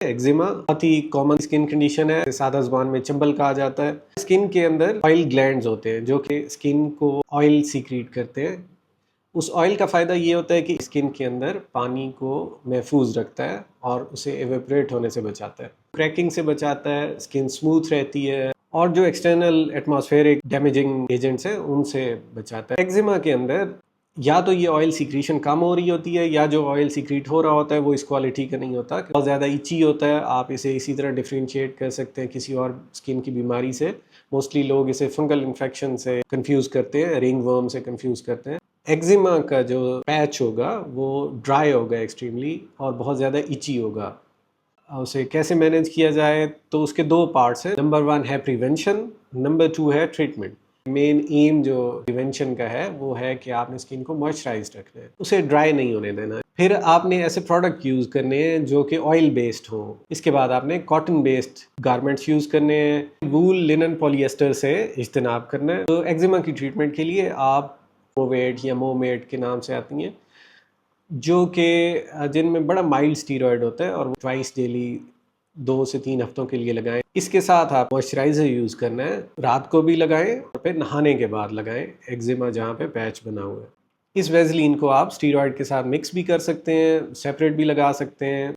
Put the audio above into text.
Eczema बहुत ही common skin condition है, सादा जुबान में चंबल कहा जाता है। स्किन के अंदर ऑयल ग्लैंड्स होते हैं जो कि स्किन को ऑयल सीक्रेट करते हैं। उस ऑयल का फ़ायदा ये होता है कि स्किन के अंदर पानी को महफूज रखता है और उसे एवेपोरेट होने से बचाता है, क्रैकिंग से बचाता है, स्किन स्मूथ रहती है और जो एक्सटर्नल एटमॉस्फेरिक डैमेजिंग एजेंट्स हैं उनसे बचाता है। एक्जिमा के अंदर या तो ये ऑयल सीक्रेशन कम हो रही होती है या जो ऑयल सीक्रेट हो रहा होता है वो इस क्वालिटी का नहीं होता, बहुत ज़्यादा इची होता है। आप इसे इसी तरह डिफ्रेंशिएट कर सकते हैं किसी और स्किन की बीमारी से। मोस्टली लोग इसे फंगल इन्फेक्शन से कंफ्यूज करते हैं, रिंग वर्म से कंफ्यूज करते हैं। एक्जिमा का जो पैच होगा वो ड्राई होगा एक्सट्रीमली और बहुत ज़्यादा इची होगा। उसे कैसे मैनेज किया जाए, तो उसके दो पार्ट्स हैं। नंबर 1 है प्रिवेंशन, नंबर 2 है ट्रीटमेंट। मेन एम जो प्रिवेंशन का है वो है कि आपने स्किन को मॉइस्चराइज रखना है, उसे ड्राई नहीं होने देना है। फिर आपने ऐसे प्रोडक्ट यूज़ करने हैं जो कि ऑयल बेस्ड हो। इसके बाद आपने कॉटन बेस्ड गारमेंट्स यूज़ करने हैं। वूल, लिनन, पॉलिएस्टर से इज्तनाब करना है। तो एक्जिमा की ट्रीटमेंट के लिए आप मोवेट या मोमेट के नाम से आती हैं जो कि जिनमें बड़ा माइल्ड स्टीरॉयड होता है और ट्वाइस डेली 2 से 3 हफ्तों के लिए लगाएं। इसके साथ आप मॉइस्चराइज़र यूज़ करना है, रात को भी लगाएं और फिर नहाने के बाद लगाएं एक्जिमा जहाँ पे पैच बना हुआ है। इस वेज़लिन को आप स्टीरॉयड के साथ मिक्स भी कर सकते हैं, सेपरेट भी लगा सकते हैं।